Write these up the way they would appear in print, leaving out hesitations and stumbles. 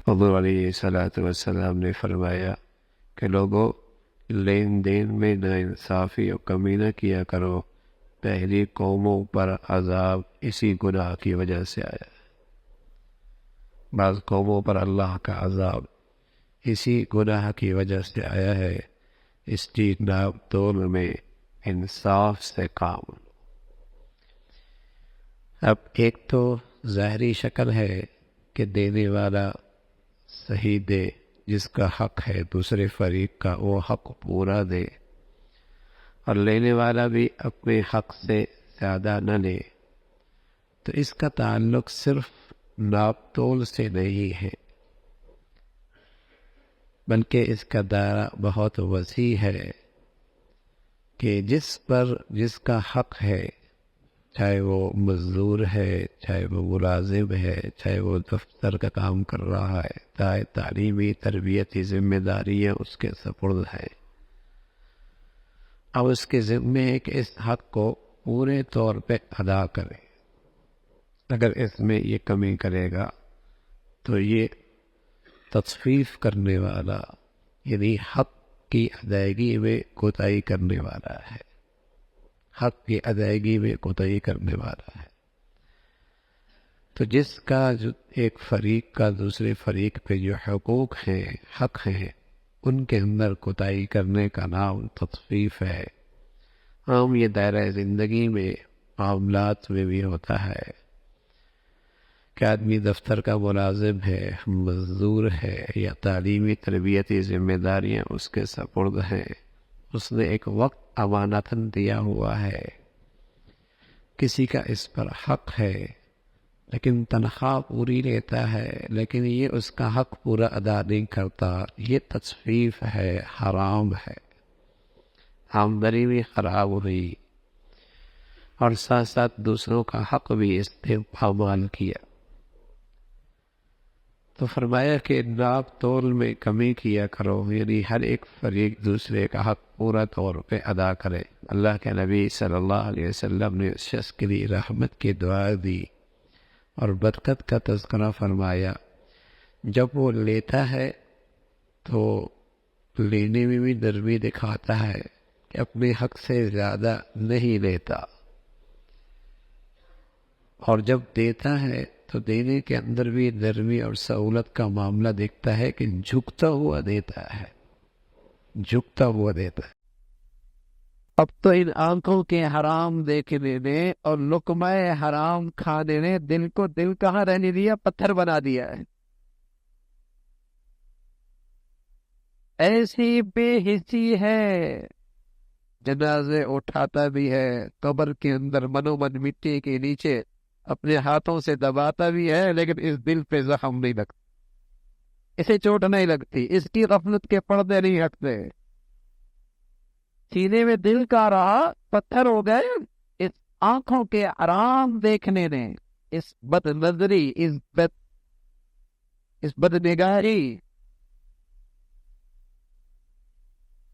حضور علیہ الصلوۃ والسلام نے فرمایا کہ لوگوں، لین دین میں ناانصافی اور کمی نہ کیا کرو، پہلی قوموں پر عذاب اسی گناہ کی وجہ سے آیا۔ بعض قوموں پر اللہ کا عذاب اسی گناہ کی وجہ سے آیا ہے، اس کی ناپ تول میں انصاف سے کام لو۔ اب ایک تو ظاہری شکل ہے کہ دینے والا صحیح دے، جس کا حق ہے دوسرے فریق کا وہ حق پورا دے، اور لینے والا بھی اپنے حق سے زیادہ نہ لے۔ تو اس کا تعلق صرف ناپ تول سے نہیں ہے، بلکہ اس کا دائرہ بہت وسیع ہے کہ جس پر جس کا حق ہے، چاہے وہ مزدور ہے، چاہے وہ ملازم ہے، چاہے وہ دفتر کا کام کر رہا ہے، چاہے تعلیمی تربیتی ذمہ داریاں اس کے سپرد ہے، اب اس کے ذمے ہے کہ اس حق کو پورے طور پہ ادا کرے۔ اگر اس میں یہ کمی کرے گا تو یہ تطفیف کرنے والا، یعنی حق کی ادائیگی میں کوتاہی کرنے والا ہے، حق کی ادائیگی میں کوتاہی کرنے والا ہے۔ تو جس کا جو ایک فریق کا دوسرے فریق پہ جو حقوق ہیں، حق ہیں، ان کے اندر کوتاہی کرنے کا نام تطفیف ہے۔ عام یہ دائرہ زندگی میں، معاملات میں بھی ہوتا ہے کہ آدمی دفتر کا ملازم ہے، مزدور ہے، یا تعلیمی تربیتی ذمہ داریاں اس کے سپرد ہیں، اس نے ایک وقت امانتاً دیا ہوا ہے، کسی کا اس پر حق ہے، لیکن تنخواہ پوری لیتا ہے، لیکن یہ اس کا حق پورا ادا نہیں کرتا، یہ تطفیف ہے، حرام ہے، آمدنی بھی خراب ہوئی، اور ساتھ ساتھ دوسروں کا حق بھی اس نے پامال کیا۔ تو فرمایا کہ ناپ تول میں کمی کیا کرو، یعنی ہر ایک فریق دوسرے کا حق پورا طور پہ ادا کرے۔ اللہ کے نبی صلی اللہ علیہ وسلم نے اس شخص کے لیے رحمت کی دعا دی اور برکت کا تذکرہ فرمایا۔ جب وہ لیتا ہے تو لینے میں بھی نرمی دکھاتا ہے کہ اپنے حق سے زیادہ نہیں لیتا، اور جب دیتا ہے تو دینے کے اندر بھی نرمی اور سہولت کا معاملہ دیکھتا ہے کہ جھکتا ہوا دیتا ہے، جھکتا ہوا دیتا ہے۔ اب تو ان آنکھوں کے حرام دیکھنے نے اور لقمہ حرام کھانے نے دل کو دل کہاں رہنے دیا، پتھر بنا دیا ہے۔ ایسی بے حسی ہے، جنازے اٹھاتا بھی ہے، قبر کے اندر منو من مٹی کے نیچے اپنے ہاتھوں سے دباتا بھی ہے، لیکن اس دل پہ زخم نہیں لگتا، اسے چوٹ نہیں لگتی، اس کی غفلت کے پردے نہیں ہٹتے، سینے میں دل کا رہا پتھر ہو گئے اس آنکھوں کے حرام دیکھنے نے، اس بد نظری، اس بد نگاہی۔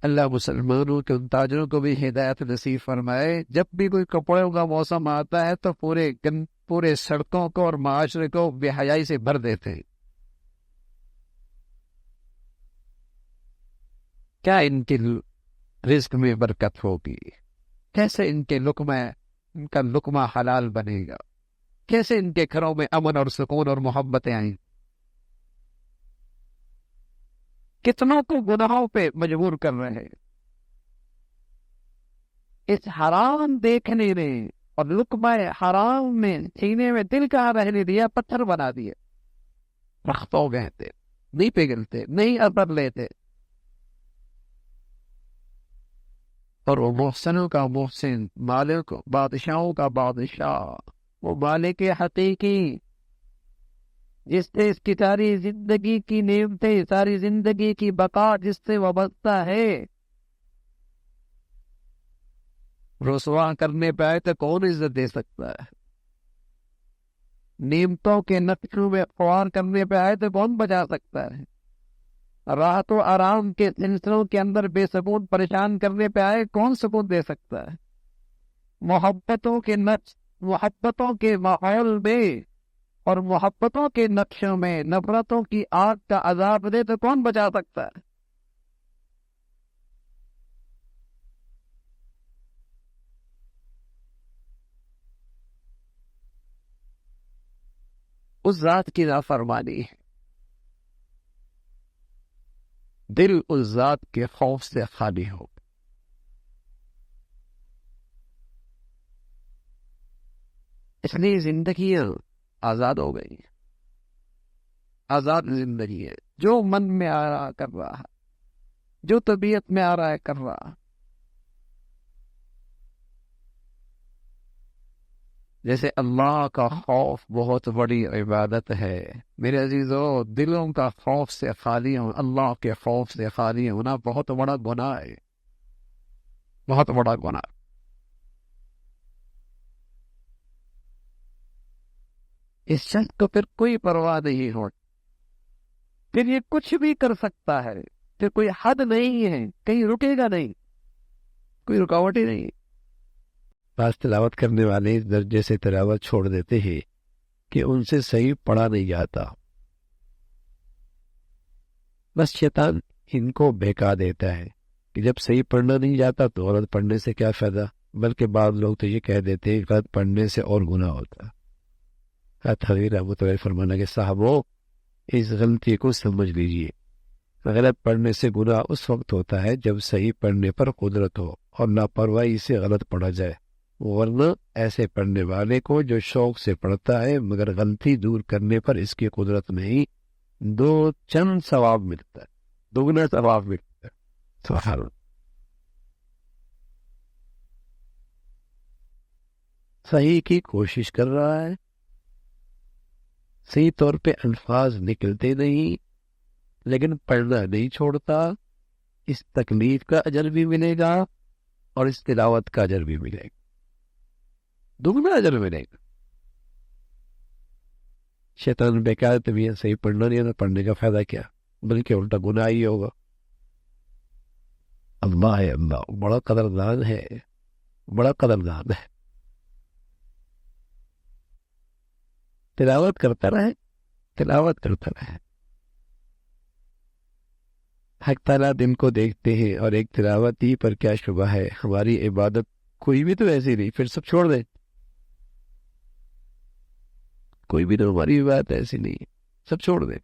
اللہ مسلمانوں کے ان تاجروں کو بھی ہدایت نصیب فرمائے، جب بھی کوئی کپڑوں کا موسم آتا ہے تو پورے سڑکوں کو اور معاشرے کو بے حیائی سے بھر دیتے ہیں۔ کیا ان کے رزق میں برکت ہوگی، کیسے ان کا لقمہ حلال بنے گا، کیسے ان کے گھروں میں امن اور سکون اور محبتیں آئیں، کتنوں کو گناہوں پہ مجبور کر رہے ہیں۔ اس حرام دیکھنے نے اور لقمہ حرام میں سینے میں دل کہاں رہنے دیا، پتھر بنا دیے، رخت ہو گئے تھے، نہیں پگھلتے، نہیں اثر لیتے۔ اور وہ محسنوں کا محسن، مالک بادشاہوں کا بادشاہ، وہ مالک حقیقی، جس سے اس کی ساری زندگی کی نعمتیں، ساری زندگی کی بقا جس سے وابستہ ہے، رسوا کرنے پہ آئے تو کون عزت دے سکتا ہے؟ نعمتوں کے نقشوں میں خوار کرنے پہ آئے تو کون بچا سکتا ہے؟ راحت و آرام کے سلسلوں کے اندر بے سکون پریشان کرنے پہ آئے کون سکون دے سکتا ہے؟ محبتوں کے نقش، محبتوں کے ماحول میں اور محبتوں کے نقشوں میں نفرتوں کی آگ کا عذاب دے تو کون بچا سکتا ہے؟ اس ذات کی نافرمانی ہے، دل اس ذات کے خوف سے خالی ہو. اس لیے زندگیاں آزاد ہو گئی، آزاد زندگی ہے، جو من میں آ رہا کر رہا ہے، جو طبیعت میں آ رہا ہے کر رہا. جیسے اللہ کا خوف بہت بڑی عبادت ہے میرے عزیزو، دلوں کا خوف سے خالی ہوں، اللہ کے خوف سے خالی ہونا بہت بڑا گناہ ہے، بہت بڑا گناہ. اس شخص کو پھر کوئی پرواہ نہیں ہو، پھر یہ کچھ بھی کر سکتا ہے، پھر کوئی حد نہیں ہے، کہیں رکے گا نہیں، کوئی رکاوٹ ہی نہیں. بعض تلاوت کرنے والے اس درجے سے تلاوت چھوڑ دیتے ہیں کہ ان سے صحیح پڑھا نہیں جاتا، بس شیطان ان کو بہکا دیتا ہے کہ جب صحیح پڑھنا نہیں جاتا تو غلط پڑھنے سے کیا فائدہ. بلکہ بعض لوگ تو یہ کہہ دیتے ہیں غلط پڑھنے سے اور گناہ ہوتا. حضرت رحمۃ اللہ فرمانا کہ صاحبو اس غلطی کو سمجھ لیجئے، غلط پڑھنے سے گناہ اس وقت ہوتا ہے جب صحیح پڑھنے پر قدرت ہو اور لاپرواہی سے غلط پڑھا جائے، ورنہ ایسے پڑھنے والے کو جو شوق سے پڑھتا ہے مگر غلطی دور کرنے پر اس کی قدرت نہیں، دو چند ثواب ملتا ہے، دگنا ثواب ملتا ہے. سبحان اللہ. صحیح کی کوشش کر رہا ہے، صحیح طور پہ الفاظ نکلتے نہیں لیکن پڑھنا نہیں چھوڑتا، اس تکلیف کا اجر بھی ملے گا اور اس تلاوت کا اجر بھی ملے گا، دگنا اجر ملے گا. شیطان بیکار طبیعت صحیح پڑھنا نہیں ہے، پڑھنے کا فائدہ کیا، بلکہ الٹا گناہ ہی ہوگا. اللہ ہے، اللہ بڑا قدردان ہے، بڑا قدردان ہے. تلاوت کرتا رہے، تلاوت کرتا رہے. حق تعالیٰ دن کو دیکھتے ہیں، اور ایک تلاوت ہی پر کیا شبہ ہے، ہماری عبادت کوئی بھی تو ایسی نہیں، پھر سب چھوڑ دیں، کوئی بھی تو ہماری عبادت ایسی نہیں، سب چھوڑ دیں.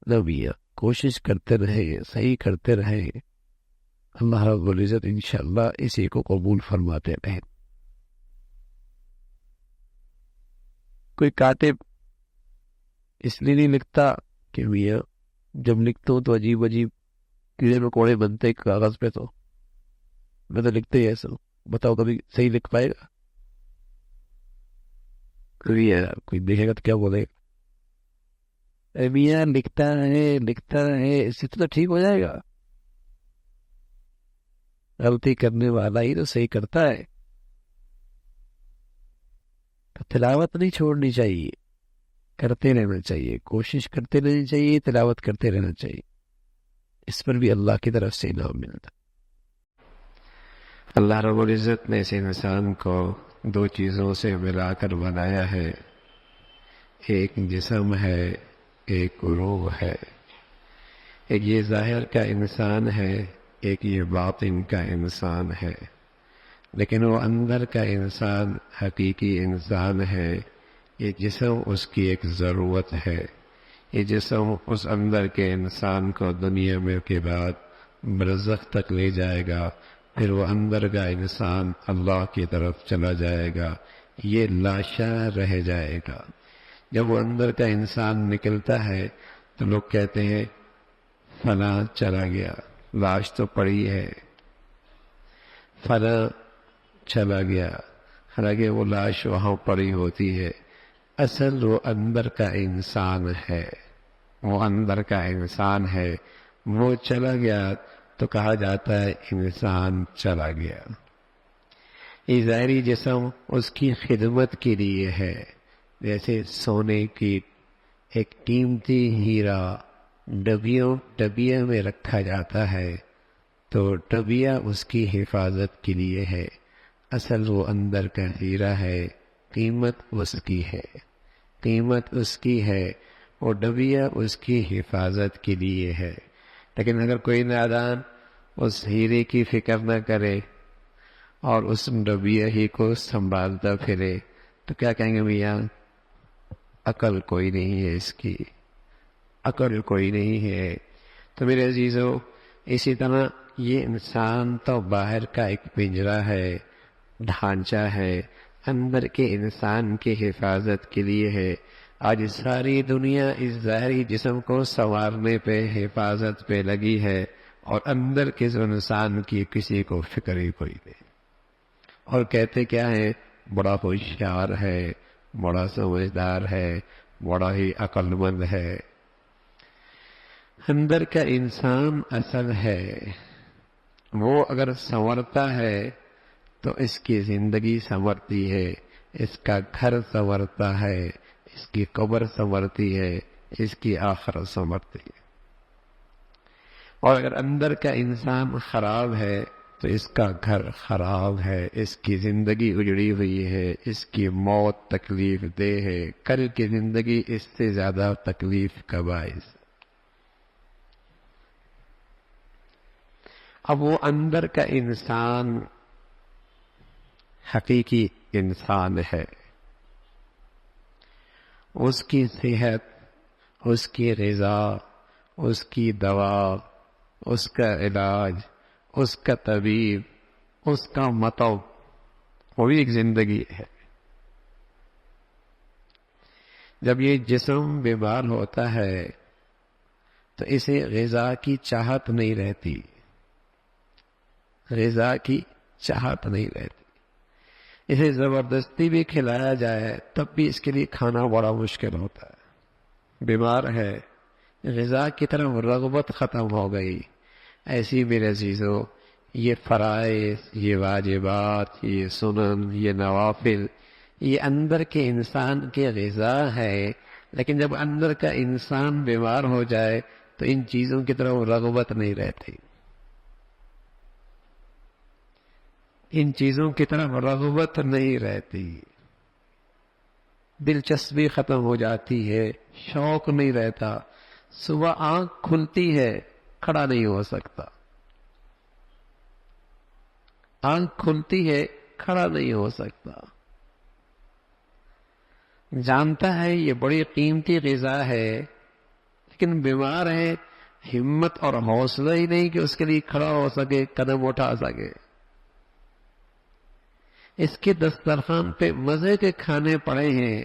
نبیہ کوشش کرتے رہے، صحیح کرتے رہے، اللہ رب العزت انشاءاللہ اسی کو قبول فرماتے رہے. کوئی کاتب اس لیے نہیں لکھتا کہ میاں جب لکھتا ہوں تو عجیب عجیب کیڑے مکوڑے بنتے کاغذ پہ، تو میں تو لکھتے ہی ایسا ہوں، بتاؤ کبھی صحیح لکھ پائے گا؟ کوئی دیکھے گا تو کیا بولے گا؟ میاں لکھتا رہے، اس سے تو ٹھیک ہو جائے گا. غلطی کرنے والا ہی تو صحیح کرتا ہے. تلاوت نہیں چھوڑنی چاہیے، کرتے رہنا چاہیے، کوشش کرتے رہنی چاہیے، تلاوت کرتے رہنا چاہیے، اس پر بھی اللہ کی طرف سے انعام ملتا. اللہ رب العزت نے اس انسان کو دو چیزوں سے ملا کر بنایا ہے، ایک جسم ہے، ایک روح ہے. ایک یہ ظاہر کا انسان ہے، ایک یہ باطن کا انسان ہے. لیکن وہ اندر کا انسان حقیقی انسان ہے. یہ جسم اس کی ایک ضرورت ہے. یہ جسم اس اندر کے انسان کو دنیا میں کے بعد برزخ تک لے جائے گا، پھر وہ اندر کا انسان اللہ کی طرف چلا جائے گا، یہ لاشا رہ جائے گا. جب وہ اندر کا انسان نکلتا ہے تو لوگ کہتے ہیں فلاں چلا گیا، لاش تو پڑی ہے، فلاں چلا گیا، حالانکہ وہ لاش وہاں پڑی ہوتی ہے. اصل وہ اندر کا انسان ہے، وہ اندر کا انسان ہے. وہ چلا گیا تو کہا جاتا ہے انسان چلا گیا. یہ ظاہری جسم اس کی خدمت کے لیے ہے. جیسے سونے کی ایک قیمتی ہیرا ڈبیا میں رکھا جاتا ہے تو ڈبیا اس کی حفاظت کے لیے ہے. اصل وہ اندر کا ہیرا ہے، قیمت اس کی ہے. قیمت اس کی ہے، وہ ڈبیا اس کی حفاظت کے لیے ہے۔ لیکن اگر کوئی نادان اس ہیرے کی فکر نہ کرے اور اس ڈبیا ہی کو سنبھالتا پھرے تو کیا کہیں گے؟ میاں عقل کوئی نہیں ہے، اس کی عقل کوئی نہیں ہے۔ تو میرے عزیزو، اسی طرح یہ انسان تو باہر کا ایک پنجرا ہے، ڈھانچہ ہے، اندر کے انسان کی حفاظت کے لیے ہے۔ آج ساری دنیا اس ظاہری جسم کو سنوارنے پہ، حفاظت پہ لگی ہے، اور اندر کے انسان کی کسی کو فکر ہی کوئی نہیں۔ اور کہتے کیا ہے؟ بڑا ہوشیار ہے، بڑا سمجھدار ہے، بڑا ہی عقل مند ہے۔ اندر کا انسان اصل ہے، وہ اگر سنورتا ہے تو اس کی زندگی سنورتی ہے، اس کا گھر سنورتا ہے، اس کی قبر سنورتی ہے، اس کی آخرت سنورتی ہے۔ اور اگر اندر کا انسان خراب ہے تو اس کا گھر خراب ہے، اس کی زندگی اجڑی ہوئی ہے، اس کی موت تکلیف دہ ہے، کل کی زندگی اس سے زیادہ تکلیف کا باعث۔ اب وہ اندر کا انسان حقیقی انسان ہے، اس کی صحت، اس کی غذا، اس کی دوا، اس کا علاج، اس کا طبیب، اس کا مطب، وہ بھی ایک زندگی ہے۔ جب یہ جسم بیمار ہوتا ہے تو اسے غذا کی چاہت نہیں رہتی، غذا کی چاہت نہیں رہتی۔ اسے زبردستی بھی کھلایا جائے تب بھی اس کے لیے کھانا بڑا مشکل ہوتا ہے۔ بیمار ہے، غذا کی طرف رغبت ختم ہو گئی۔ ایسی میرے عزیزو، یہ فرائض، یہ واجبات، یہ سنن، یہ نوافل، یہ اندر کے انسان کی غذا ہے، لیکن جب اندر کا انسان بیمار ہو جائے تو ان چیزوں کی طرف رغبت نہیں رہتی، ان چیزوں کی طرف رغبت نہیں رہتی، دلچسپی ختم ہو جاتی ہے، شوق نہیں رہتا۔ صبح آنکھ کھلتی ہے، کھڑا نہیں ہو سکتا، آنکھ کھلتی ہے، کھڑا نہیں ہو سکتا۔ جانتا ہے یہ بڑی قیمتی غذا ہے، لیکن بیمار ہے، ہمت اور حوصلہ ہی نہیں کہ اس کے لیے کھڑا ہو سکے، قدم اٹھا سکے۔ اس کے دسترخوان پہ مزے کے کھانے پڑے ہیں،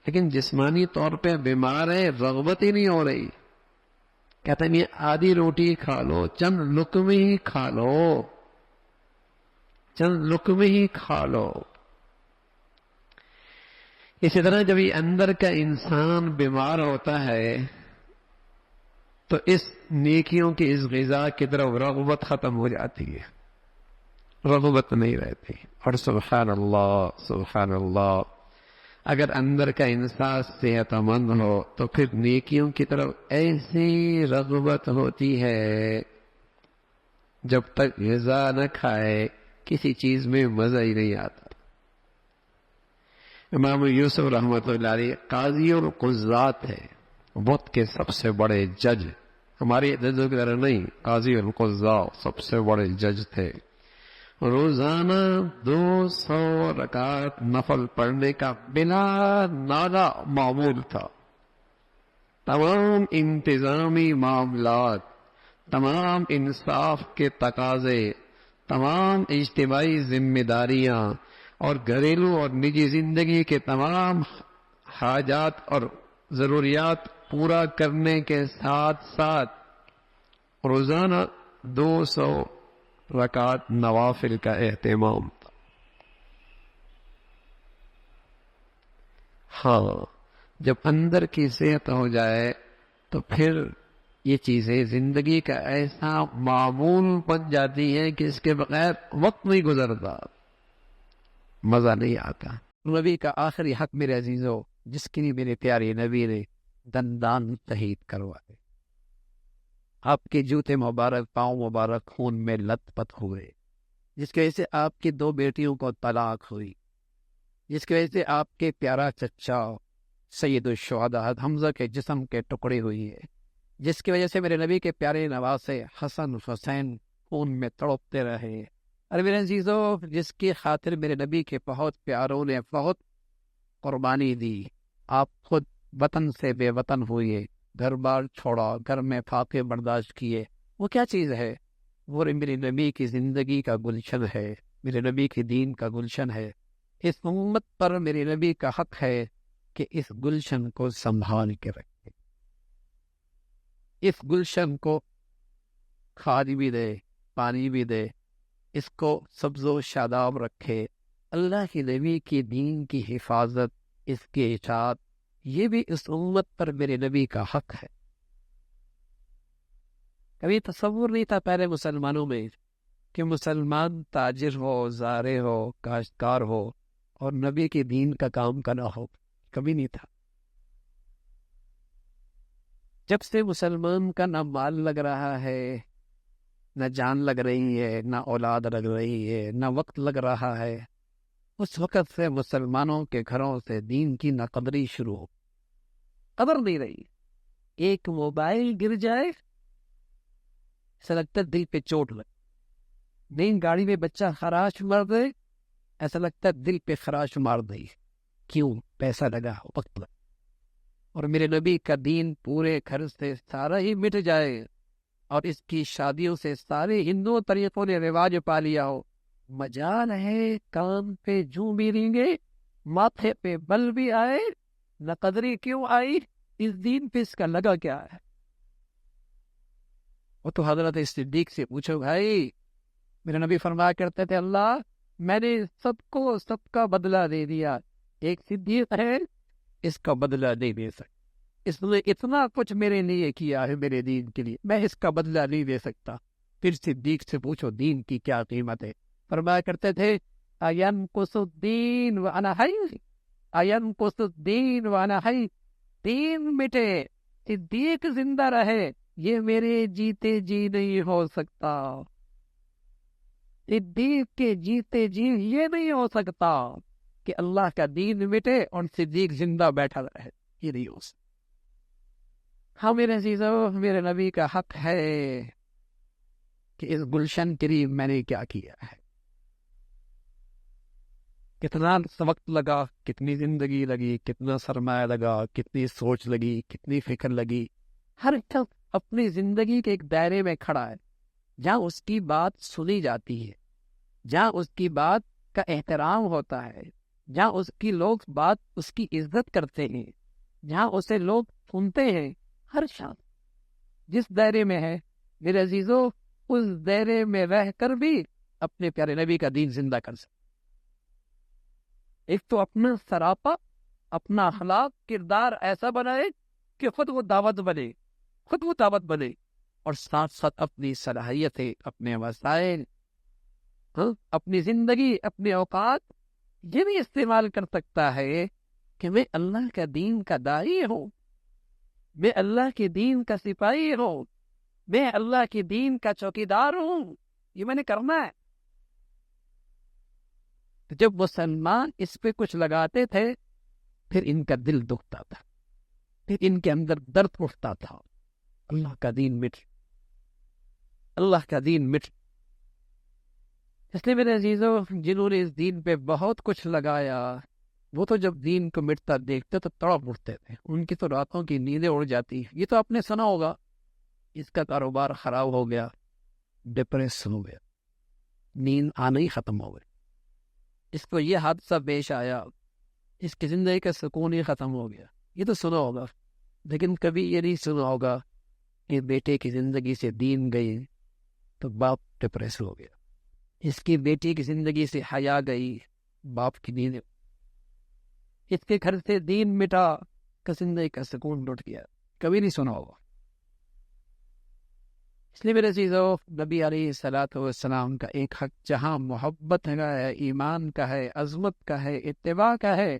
لیکن جسمانی طور پہ بیمار ہے، رغبت ہی نہیں ہو رہی۔ کہتے ہیں آدھی روٹی کھا لو، چند لقمے ہی کھا لو، چند لقمے ہی کھا لو۔ اسی طرح جب یہ اندر کا انسان بیمار ہوتا ہے تو اس نیکیوں کی، اس غذا کی طرف رغبت ختم ہو جاتی ہے، رغبت نہیں رہتی۔ اور سبحان اللہ، سبحان اللہ، اگر اندر کا انسان صحت مند ہو تو پھر نیکیوں کی طرف ایسی رغبت ہوتی ہے، جب تک غذا نہ کھائے کسی چیز میں مزہ ہی نہیں آتا۔ امام یوسف رحمۃ اللہ علیہ قاضی اور قضات ہے، وقت کے سب سے بڑے جج، ہمارے ججوں کی طرح نہیں، قاضی اور قضات سب سے بڑے جج تھے۔ روزانہ 200 رکعت نفل پڑھنے کا بلا ناغہ معمول تھا۔ تمام انتظامی معاملات، تمام انصاف کے تقاضے، تمام اجتماعی ذمہ داریاں اور گھریلو اور نجی زندگی کے تمام حاجات اور ضروریات پورا کرنے کے ساتھ ساتھ روزانہ 200 رکعت نوافل کا اہتمام تھا۔ ہاں، جب اندر کی صحت ہو جائے تو پھر یہ چیزیں زندگی کا ایسا معمول بن جاتی ہیں کہ اس کے بغیر وقت نہیں گزرتا، مزہ نہیں آتا۔ نبی کا آخری حق میرے عزیزو، جس کے لیے میرے پیارے نبی نے دندان تہید کروائے، آپ کے جوتے مبارک، پاؤں مبارک خون میں لت پت ہوئے، جس کی وجہ سے آپ کی 2 بیٹیوں کو طلاق ہوئی، جس کی وجہ سے آپ کے پیارا چچا سید الشہداء حمزہ کے جسم کے ٹکڑے ہوئی ہے، جس کی وجہ سے میرے نبی کے پیارے نواسے حسن حسین خون میں تڑپتے رہے۔ اور میرے عزیزو، جس کی خاطر میرے نبی کے بہت پیاروں نے بہت قربانی دی، آپ خود وطن سے بے وطن ہوئے، گھر بار چھوڑا، گھر میں فاقے برداشت کیے، وہ کیا چیز ہے؟ وہ میرے نبی کی زندگی کا گلشن ہے، میرے نبی کی دین کا گلشن ہے۔ اس امت پر میرے نبی کا حق ہے کہ اس گلشن کو سنبھال کے رکھے، اس گلشن کو کھاد بھی دے، پانی بھی دے، اس کو سبز و شاداب رکھے۔ اللہ کے نبی کی دین کی حفاظت، اس کی اطاعت، یہ بھی اس امت پر میرے نبی کا حق ہے۔ کبھی تصور نہیں تھا پہلے مسلمانوں میں کہ مسلمان تاجر ہو، زارع ہو، کاشتکار ہو اور نبی کے دین کا کام کرنا ہو، کبھی نہیں تھا۔ جب سے مسلمان کا نہ مال لگ رہا ہے، نہ جان لگ رہی ہے، نہ اولاد لگ رہی ہے، نہ وقت لگ رہا ہے، اس وقت سے مسلمانوں کے گھروں سے دین کی ناقدری شروع ہو، قدر نہیں رہی۔ ایک موبائل گر جائے ایسا لگتا ہے دل پہ چوٹ لگ، نئی گاڑی میں بچہ خراش مار دے ایسا لگتا ہے دل پہ خراش مار دے، کیوں؟ پیسہ لگا، وقت لگا۔ اور میرے نبی کا دین پورے گھر سے سارا ہی مٹ جائے اور اس کی شادیوں سے سارے ہندو طریقوں نے رواج پا لیا ہو، مجال ہے کان پہ جوں بھی رینگے، ماتھے پہ بل بھی آئے، نہ قدری کیوں آئی، اس دین پہ اس کا لگا کیا ہے؟ وہ تو حضرت صدیق سے پوچھو بھائی، میرے نبی فرمایا کرتے تھے اللہ میں نے سب کو سب کا بدلہ دے دیا، ایک صدیق ہے اس کا بدلہ نہیں دے سکتا، اس نے اتنا کچھ میرے لیے کیا ہے میرے دین کے لیے، میں اس کا بدلہ نہیں دے سکتا۔ پھر صدیق سے پوچھو دین کی کیا قیمت ہے؟ فرمایا کرتے تھے اَيَنْقُصُ الدِّينُ وَأَنَا حَيٌّ، اَيَنْقُصُ الدِّينُ وَأَنَا حَيٌّ، دین مٹے صدیق زندہ رہے یہ میرے جیتے جی نہیں ہو سکتا، صدیق کے جیتے جی یہ نہیں ہو سکتا کہ اللہ کا دین مٹے اور صدیق زندہ بیٹھا رہے، یہ نہیں ہو سکتا۔ ہاں میرے عزیزو، میرے نبی کا حق ہے کہ اس گلشن کے لیے میں نے کیا کیا ہے، کتنا وقت لگا، کتنی زندگی لگی، کتنا سرمایہ لگا، کتنی سوچ لگی، کتنی فکر لگی۔ ہر شخص اپنی زندگی کے ایک دائرے میں کھڑا ہے جہاں اس کی بات سنی جاتی ہے، جہاں اس کی بات کا احترام ہوتا ہے، جہاں اس کی لوگ بات اس کی عزت کرتے ہیں، جہاں اسے لوگ سنتے ہیں۔ ہر شخص جس دائرے میں ہے میرے عزیزو، اس دائرے میں رہ کر بھی اپنے پیارے نبی کا دین زندہ کر سکتے۔ ایک تو اپنا سراپا، اپنا اخلاق، کردار ایسا بنائے کہ خود وہ دعوت بنے، خود وہ دعوت بنے، اور ساتھ ساتھ اپنی صلاحیتیں، اپنے وسائل، اپنی زندگی، اپنے اوقات یہ بھی استعمال کر سکتا ہے کہ میں اللہ کا دین کا داعی ہوں، میں اللہ کے دین کا سپاہی ہوں، میں اللہ کے دین کا چوکیدار ہوں، یہ میں نے کرنا ہے۔ جب مسلمان اس پہ کچھ لگاتے تھے پھر ان کا دل دکھتا تھا، پھر ان کے اندر درد اٹھتا تھا، اللہ کا دین مٹ، اللہ کا دین مٹ۔ اس لیے میرے عزیزو، جنہوں نے اس دین پہ بہت کچھ لگایا وہ تو جب دین کو مٹتا دیکھتے تو تڑپ اٹھتے تھے، ان کی تو راتوں کی نیندیں اڑ جاتی۔ یہ تو آپ نے سنا ہوگا، اس کا کاروبار خراب ہو گیا، ڈپریس ہو گیا، نیند آنا ہی ختم ہو گئی، اس کو یہ حادثہ پیش آیا، اس کی زندگی کا سکون ہی ختم ہو گیا۔ یہ تو سنا ہوگا، لیکن کبھی یہ نہیں سنا ہوگا کہ بیٹے کی زندگی سے دین گئی تو باپ ڈپریس ہو گیا، اس کی بیٹی کی زندگی سے حیا گئی، باپ کی نیند، اس کے گھر سے دین مٹا کہ زندگی کا سکون لٹ گیا، کبھی نہیں سنا ہوگا۔ اس لیے میرے عزیزو، نبی علیہ الصلوۃ والسلام کا ایک حق جہاں محبت کا ہے، ایمان کا ہے، عظمت کا ہے، اتباع کا ہے،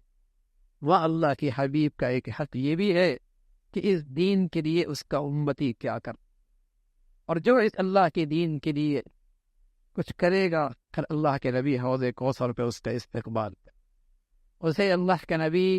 وہاں اللہ کے حبیب کا ایک حق یہ بھی ہے کہ اس دین کے لیے اس کا امتی کیا کر، اور جو اس اللہ کے دین کے لیے کچھ کرے گا، پھر اللہ کے نبی حوض کوثر پہ اس کا استقبال، اسے اللہ کے نبی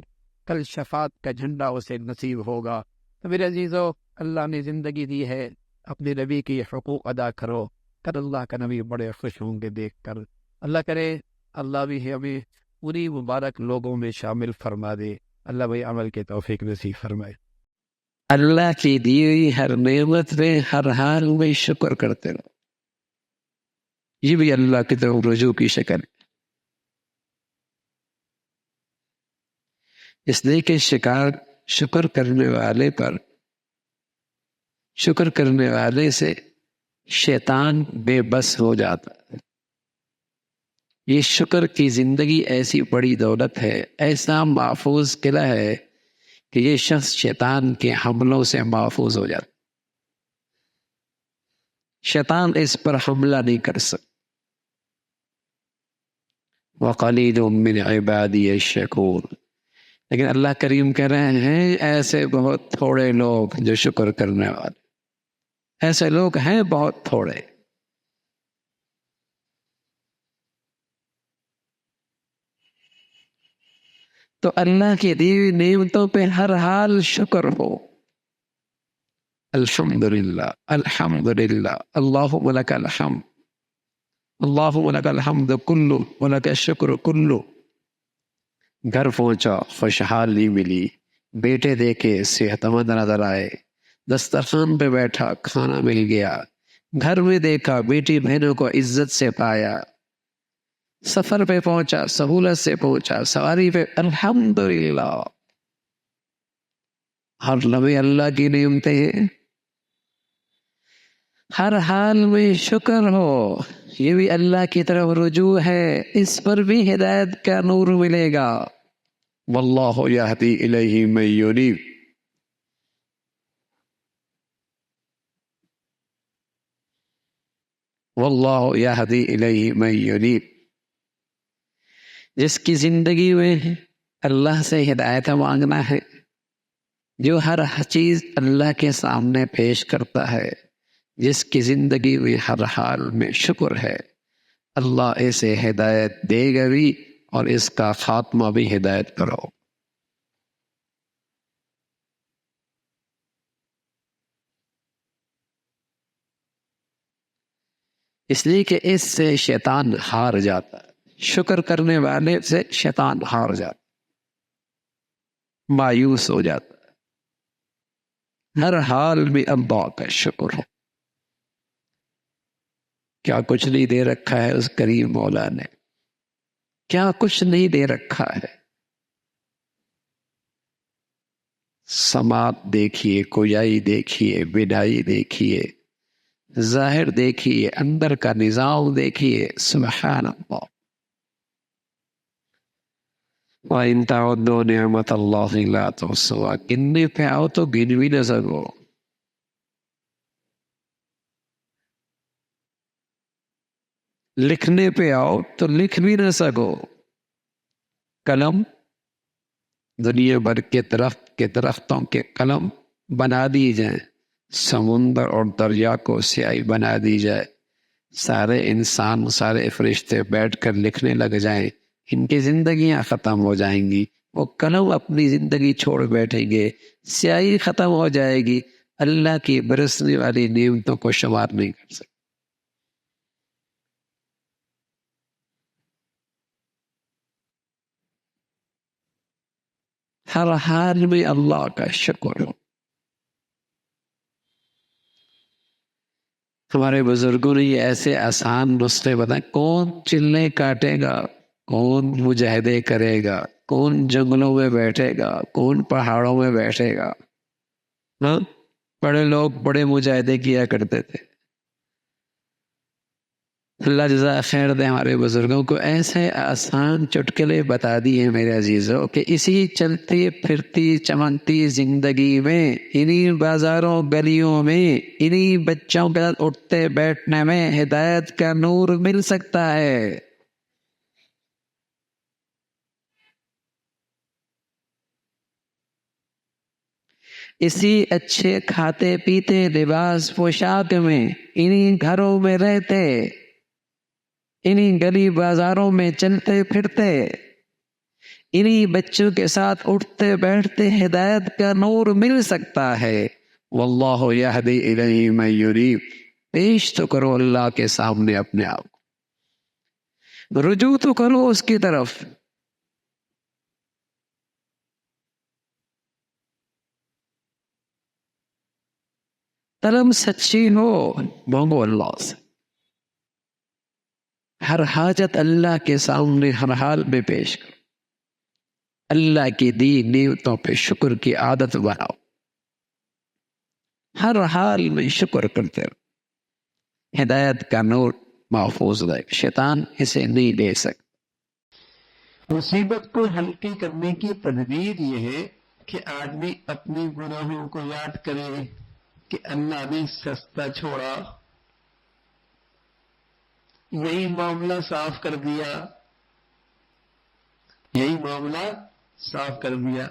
کل شفاعت کا جھنڈا اسے نصیب ہوگا۔ تو میرے عزیزو، اللہ نے زندگی دی ہے، اپنے نبی کی حقوق ادا کرو، کل اللہ کا نبی بڑے خوش ہوں گے دیکھ کر۔ اللہ کرے اللہ بھی ہمیں پوری مبارک لوگوں میں شامل فرما دے۔ اللہ بھائی عمل کے توفیق نصیب فرمائے۔ اللہ کی دی ہوئی ہر نعمت میں ہر حال میں شکر کرتے رہو، یہ بھی اللہ کی طرف رجوع کی شکل ہے۔ اس لیے کہ شکر کرنے والے پر، شکر کرنے والے سے شیطان بے بس ہو جاتا ہے۔ یہ شکر کی زندگی ایسی بڑی دولت ہے، ایسا محفوظ قلعہ ہے کہ یہ شخص شیطان کے حملوں سے محفوظ ہو جاتا، شیطان اس پر حملہ نہیں کر سکتا۔ وَقَلِيلٌ مِّنْ عِبَادِيَ الشَّكُورُ، لیکن اللہ کریم کہہ رہے ہیں ایسے بہت تھوڑے لوگ جو شکر کرنے والے، ایسے لوگ ہیں بہت تھوڑے۔ تو اللہ کی دی ہوئی نعمتوں پہ ہر حال شکر ہو۔ الحمدللہ الحمدللہ اللہم لک الحمد، اللہم لک الحمد کلو ولک الشکر کلو۔ گھر پہنچا، خوشحالی ملی، بیٹے دیکھے صحت مند نظر آئے، دسترخوان پہ بیٹھا کھانا مل گیا، گھر میں دیکھا بیٹی بہنوں کو عزت سے پایا، سفر پہ پہنچا سہولت سے پہنچا، سواری پہ، الحمدللہ۔ ہر لمحے اللہ کی نعمتیں ہیں، ہر حال میں شکر ہو، یہ بھی اللہ کی طرف رجوع ہے، اس پر بھی ہدایت کا نور ملے گا۔ واللہ یہدی الیہ من ینیب، واللہ یہدی الیہ من ینیب۔ جس کی زندگی میں اللہ سے ہدایت مانگنا ہے، جو ہر چیز اللہ کے سامنے پیش کرتا ہے، جس کی زندگی میں ہر حال میں شکر ہے، اللہ اسے ہدایت دے گا بھی، اور اس کا خاتمہ بھی ہدایت کرو۔ اس لیے کہ اس سے شیطان ہار جاتا ہے، شکر کرنے والے سے شیطان ہار جاتا، مایوس ہو جاتا ہے۔ ہر حال میں اللہ کا شکر ہو۔ کیا کچھ نہیں دے رکھا ہے اس کریم مولا نے، کیا کچھ نہیں دے رکھا ہے۔ سماعت دیکھیے، گویائی دیکھیے، بینائی دیکھیے، ظاہر دیکھیے، اندر کا نظام دیکھیے، سبحان اللہ۔ وَإِن تَعُدُّوا نِعْمَتَ اللَّهِ لَا تُحْصُوهَا، گننے پہ آؤ تو گن بھی نہ سکو۔ لکھنے پہ آؤ تو لکھ بھی نہ سکو۔ قلم، دنیا بھر کے درختوں کے قلم بنا دی جائیں، سمندر اور دریا کو سیاہی بنا دی جائے، سارے انسان، سارے فرشتے بیٹھ کر لکھنے لگ جائیں، ان کی زندگیاں ختم ہو جائیں گی، وہ قلم اپنی زندگی چھوڑ بیٹھیں گے، سیاہی ختم ہو جائے گی، اللہ کی برسنے والی نعمتوں کو شمار نہیں کر سکتے۔ ہر حال میں اللہ کا شکر ہو۔ ہمارے بزرگوں نے یہ ایسے آسان نسخے بتائے، کون چلے کاٹے گا، کون مجاہدے کرے گا، کون جنگلوں میں بیٹھے گا، کون پہاڑوں میں بیٹھے گا۔ ہاں، بڑے لوگ بڑے مجاہدے کیا کرتے تھے۔ اللہ جزا خیر دے ہمارے بزرگوں کو ایسے آسان چٹکلے بتا دیے میرے عزیزوں کہ اسی چلتی پھرتی چمکتی زندگی میں، انہی بازاروں گلیوں میں، انہی بچوں کے ساتھ اٹھتے بیٹھنے میں ہدایت کا نور مل سکتا ہے۔ اسی اچھے کھاتے پیتے لباس پوشاک میں، انہی گھروں میں رہتے، انہی گلی بازاروں میں چلتے پھرتے، انہی بچوں کے ساتھ اٹھتے بیٹھتے ہدایت کا نور مل سکتا ہے. واللہ یہدی الیہ من یریب. پیش تو کرو اللہ کے سامنے اپنے آپ کو، رجوع تو کرو اس کی طرف. طلب سچی ہو، مانگو اللہ سے. ہر حاجت اللہ کے سامنے ہر حال میں پیش کرو. اللہ کی دی نعمتوں پہ شکر کی عادت بناؤ. ہر حال میں شکر کرتے رہو. ہدایت کا نور محفوظ رہے، شیطان اسے نہیں لے سکتا. مصیبت کو ہلکی کرنے کی تدبیر یہ ہے کہ آدمی اپنے گناہوں کو یاد کرے کہ اللہ نے سستا چھوڑا، یہی معاملہ صاف کر دیا، یہی معاملہ صاف کر دیا.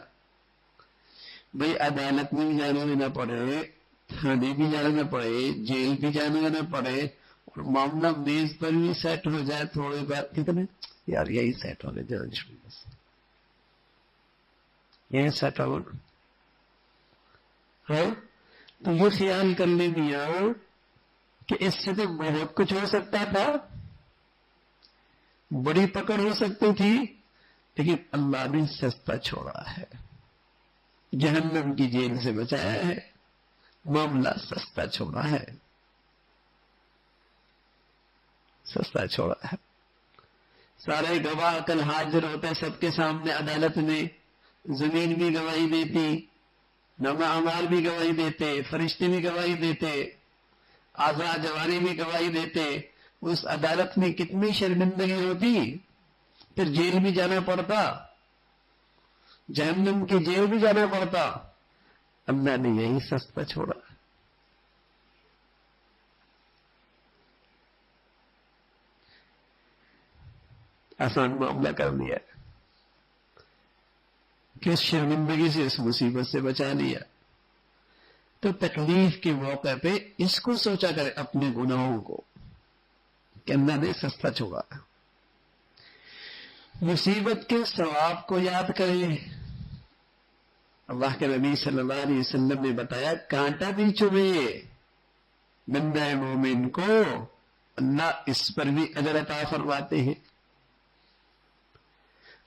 بھئی عدالت میں بھی جانا نہ پڑے، تھانے بھی جانا نہ پڑے، جیل بھی جانا نہ پڑے، اور معاملہ میز پر بھی سیٹ ہو جائے تھوڑی بار. کتنے یار یہی سیٹ ہو گئے جان بس یہی سیٹ ہو گئے. ہاں تو یہ خیال کر لے دیا کہ اس سے تو بہت کچھ ہو سکتا تھا، بڑی پکڑ ہو سکتی تھی، لیکن اللہ نے سستا چھوڑا ہے، جہنم کی جیل سے بچایا ہے، معاملہ سستا چھوڑا ہے، سستا چھوڑا ہے. سارے گواہ کل حاضر ہوتے سب کے سامنے عدالت میں، زمین بھی گواہی دیتی، نامہ اعمال بھی گواہی دیتے، فرشتے بھی گواہی دیتے، اعضاء جواری بھی گواہی دیتے. اس عدالت میں کتنی شرمندگی ہوتی، پھر جیل بھی جانا پڑتا، جہنم کی جیل بھی جانا پڑتا. اللہ نے یہی سستا چھوڑا. آسان معاملہ کر لیا کہ اس شرمندگی سے، اس مصیبت سے بچا لیا. تو تکلیف کے موقع پہ اس کو سوچا کرے، اپنے گناہوں کو، کہ اللہ نے سستا چھوڑا. مصیبت کے ثواب کو یاد کریں. اللہ کے نبی صلی اللہ علیہ وسلم نے بتایا کانٹا بھی چبھے بندہ مومن کو، اللہ اس پر بھی اجر عطا فرماتے ہیں.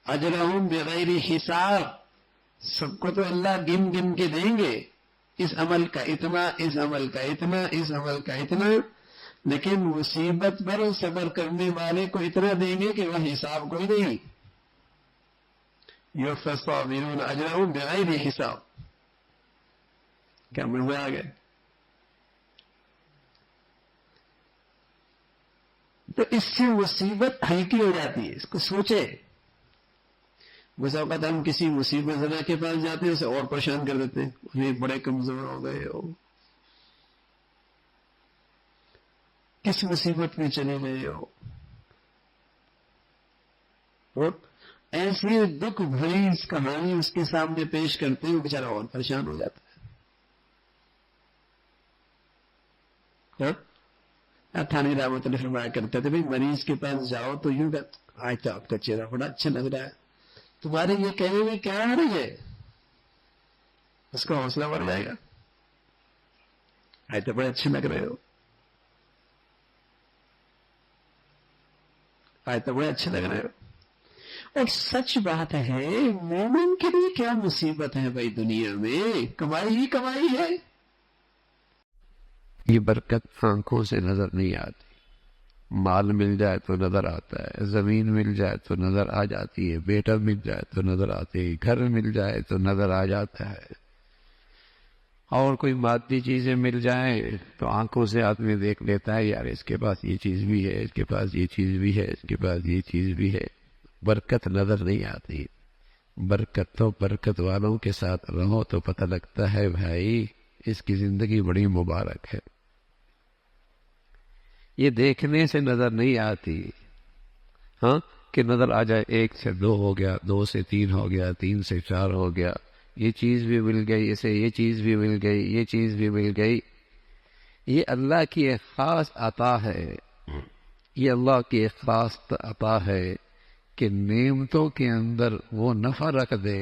اجرہم بغیر حساب. سب کو تو اللہ گن گن کے دیں گے، اس عمل کا اتنا، اس عمل کا اتنا، اس عمل کا اتنا، لیکن مصیبت پر صبر کرنے والے کو اتنا دیں گے کہ وہ حساب کوئی نہیں. یوفی الصابرون اجرہم بغیر حساب. کیا مزہ آ گیا؟ تو اس سے مصیبت ہلکی ہو جاتی ہے. اس کو سوچے. بس اوقات ہم کسی مصیبت زدہ کے پاس جاتے ہیں، اسے اور پریشان کر دیتے ہیں، انہیں بڑے کمزور ہو گئے ہو، کس مصیبت میں چلے گئے ہو. اور ایسی دکھ بھری اس کہانی اس کے سامنے پیش کرتے ہیں، وہ بیچارہ اور پریشان ہو جاتا ہے. تھانے رحمت اللہ فرمایا کرتے تھے بھائی مریض کے پاس جاؤ تو یوں کہ آج تو آپ کا چہرہ بڑا اچھا لگ رہا ہے، تمہارے یہ کہنے میں کیا آ رہی ہے؟ اس کا حوصلہ بڑھ جائے گا. آج تو بڑے اچھے لگ رہے ہو، آج تو بڑے اچھے لگ رہے ہو. اور سچ بات ہے، مومن کے لیے کیا مصیبت ہے بھائی دنیا میں؟ کمائی ہی کمائی ہے. یہ برکت آنکھوں سے نظر نہیں آتی. مال مل جائے تو نظر آتا ہے، زمین مل جائے تو نظر آ جاتی ہے، بیٹا مل جائے تو نظر آتی ہے، گھر مل جائے تو نظر آ جاتا ہے، اور کوئی مادی چیزیں مل جائیں تو آنکھوں سے آدمی دیکھ لیتا ہے یار اس کے پاس یہ چیز بھی ہے، اس کے پاس یہ چیز بھی ہے، اس کے پاس یہ چیز بھی ہے. برکت نظر نہیں آتی. برکت تو برکت والوں کے ساتھ رہو تو پتہ لگتا ہے بھائی اس کی زندگی بڑی مبارک ہے. یہ دیکھنے سے نظر نہیں آتی. ہاں کہ نظر آ جائے 1 سے 2 ہو گیا، 2 سے 3 ہو گیا، 3 سے 4 ہو گیا، یہ چیز بھی مل گئی، اسے یہ چیز بھی مل گئی، یہ چیز بھی مل گئی. یہ اللہ کی ایک خاص عطا ہے، یہ اللہ کی ایک خاص عطا ہے کہ نعمتوں کے اندر وہ نفع رکھ دے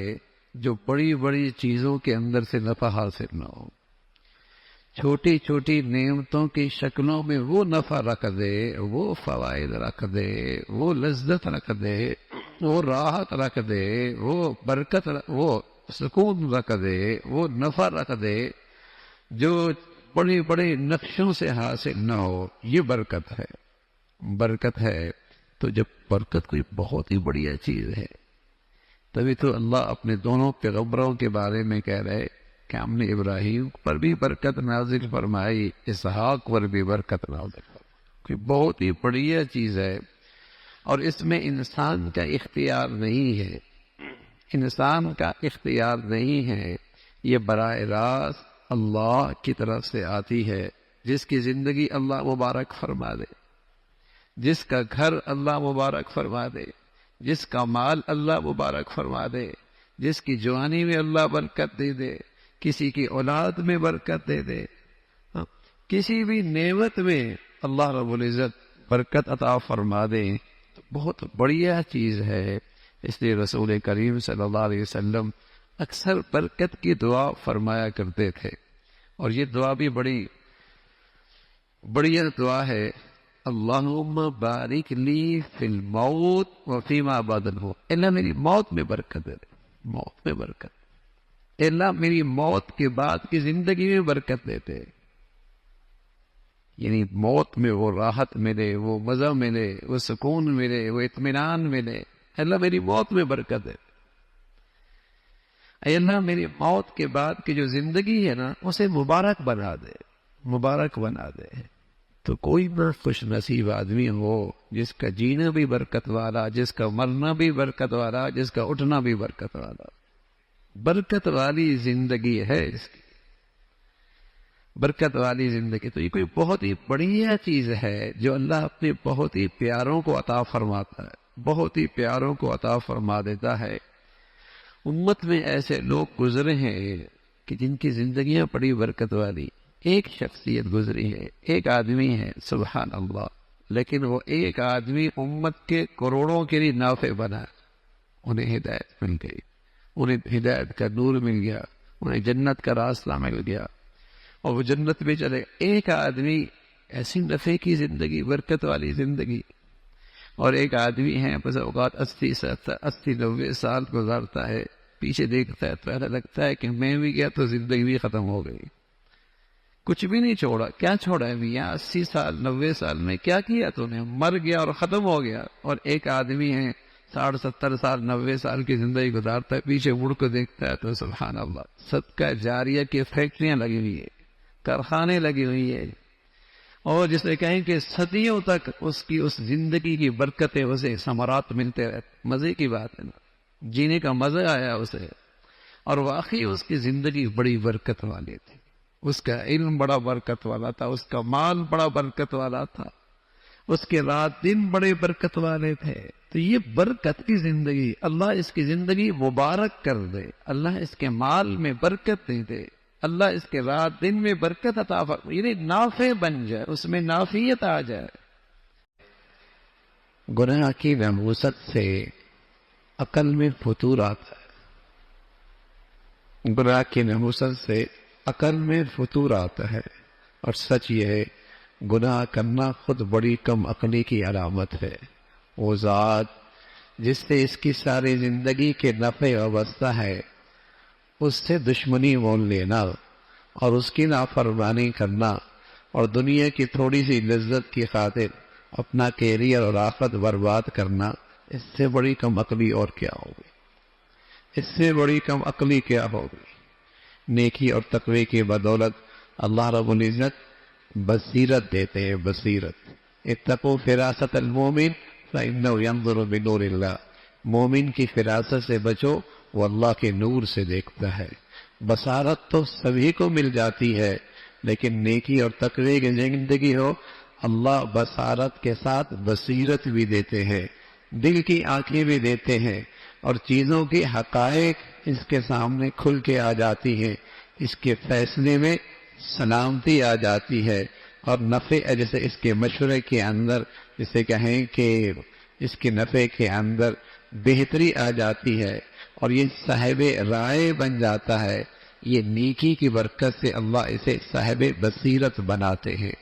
جو بڑی بڑی چیزوں کے اندر سے نفع حاصل نہ ہو، چھوٹی چھوٹی نعمتوں کی شکلوں میں وہ نفع رکھ دے، وہ فوائد رکھ دے، وہ لذت رکھ دے، وہ راحت رکھ دے، وہ برکت وہ سکون رکھ دے، وہ نفع رکھ دے جو بڑے بڑے نقشوں سے حاصل نہ ہو. یہ برکت ہے. برکت ہے تو جب برکت کوئی بہت ہی بڑھیا چیز ہے تبھی تو اللہ اپنے دونوں پیغمبروں کے بارے میں کہہ رہے کہ ہم نے ابراہیم پر بھی برکت نازل فرمائی، اسحاق پر بھی برکت نازل فرمائی. کوئی بہت ہی بڑھیا چیز ہے اور اس میں انسان کا اختیار نہیں ہے. انسان کا اختیار نہیں ہے، یہ براہ راست اللہ کی طرف سے آتی ہے. جس کی زندگی اللہ مبارک فرما دے، جس کا گھر اللہ مبارک فرما دے، جس کا مال اللہ مبارک فرما دے، جس کی جوانی میں اللہ برکت دے دے، کسی کی اولاد میں برکت دے دے، کسی بھی نعمت میں اللہ رب العزت برکت عطا فرما دے تو بہت بڑھیا چیز ہے. اس لیے رسول کریم صلی اللہ علیہ وسلم اکثر برکت کی دعا فرمایا کرتے تھے، اور یہ دعا بھی بڑی بڑھیا دعا ہے. اللہم بارک لی فی الموت و فیما بعد الموت. اللہ میری موت میں برکت دے، موت میں برکت. اللہ میری موت کے بعد کی زندگی میں برکت دیتے، یعنی موت میں وہ راحت ملے، وہ مزہ ملے، وہ سکون ملے، وہ اطمینان ملے. اللہ میری موت میں برکت دے. اے اللہ میری موت کے بعد کی جو زندگی ہے نا اسے مبارک بنا دے، مبارک بنا دے. تو کوئی نہ خوش نصیب آدمی ہو جس کا جینا بھی برکت والا، جس کا مرنا بھی برکت والا، جس کا اٹھنا بھی برکت والا. برکت والی زندگی ہے اس کی، برکت والی زندگی. تو یہ کوئی بہت ہی بڑھیا چیز ہے جو اللہ اپنے بہت ہی پیاروں کو عطا فرماتا ہے، بہت ہی پیاروں کو عطا فرما دیتا ہے. امت میں ایسے لوگ گزرے ہیں کہ جن کی زندگیاں بڑی برکت والی. ایک شخصیت گزری ہے، ایک آدمی ہے، سبحان اللہ، لیکن وہ ایک آدمی امت کے کروڑوں کے لیے نافع بنا. انہیں ہدایت مل گئی، انہیں ہدایت کا نور مل گیا، انہیں جنت کا راستہ مل گیا اور وہ جنت میں چلے. ایک آدمی ایسی نفع کی زندگی، برکت والی زندگی، اور ایک آدمی ہے بس اوقات 80-90 سال گزارتا ہے، پیچھے دیکھتا ہے تو ایسا لگتا ہے کہ میں بھی گیا تو زندگی بھی ختم ہو گئی، کچھ بھی نہیں چھوڑا. کیا چھوڑا ہے میاں؟ 80 سال 90 سال میں کیا کیا تو نے؟ مر گیا اور ختم ہو گیا. اور ایک آدمی ہے 60-70 سال 90 سال کی زندگی گزارتا ہے، پیچھے مڑ کو دیکھتا ہے تو سبحان اللہ، صدقہ جاریہ کی فیکٹریاں لگی ہوئی ہے، کارخانے لگی ہوئی ہے، اور جسے کہیں کہ صدیوں تک اس کی اس زندگی کی برکتیں اسے ثمرات ملتے رہتے. مزے کی بات ہے نا، جینے کا مزہ آیا اسے. اور واقعی اس کی زندگی بڑی برکت والی تھی، اس کا علم بڑا برکت والا تھا، اس کا مال بڑا برکت والا تھا، اس کے رات دن بڑے برکت والے تھے. تو یہ برکت کی زندگی، اللہ اس کی زندگی مبارک کر دے، اللہ اس کے مال میں برکت دے دے، اللہ اس کے رات دن میں برکت عطا فرمائے، یعنی نافع بن جائے، اس میں نافعیت آ جائے. گناہ کی نحوست سے عقل میں فتور آتا ہے، گناہ کی نحوست سے عقل میں فتور آتا ہے. اور سچ یہ ہے گناہ کرنا خود بڑی کم عقلی کی علامت ہے. وہ ذات جس سے اس کی ساری زندگی کے نفع وابستہ ہے، اس سے دشمنی مول لینا اور اس کی نافرمانی کرنا اور دنیا کی تھوڑی سی لذت کی خاطر اپنا کیریئر اور آخرت برباد کرنا، اس سے بڑی کم عقلی اور کیا ہوگی؟ اس سے بڑی کم عقلی کیا ہوگی؟ نیکی اور تقوی کی بدولت اللہ رب العزت بصیرت دیتے ہیں، بصیرت. اتقوا فراست المومن فإنه ينظر بنور اللہ. مومن کی فراست سے بچو، وہ اللہ کے نور سے دیکھتا ہے. بصارت تو سبھی کو مل جاتی ہے، لیکن نیکی اور تقوی کی زندگی ہو، اللہ بصارت کے ساتھ بصیرت بھی دیتے ہیں، دل کی آنکھیں بھی دیتے ہیں، اور چیزوں کی حقائق اس کے سامنے کھل کے آ جاتی ہیں، اس کے فیصلے میں سلامتی آ جاتی ہے. اور نفع جیسے اس کے مشورے کے اندر جسے کہیں کہ اس کے نفع کے اندر بہتری آ جاتی ہے اور یہ صاحب رائے بن جاتا ہے. یہ نیکی کی برکت سے اللہ اسے صاحب بصیرت بناتے ہیں.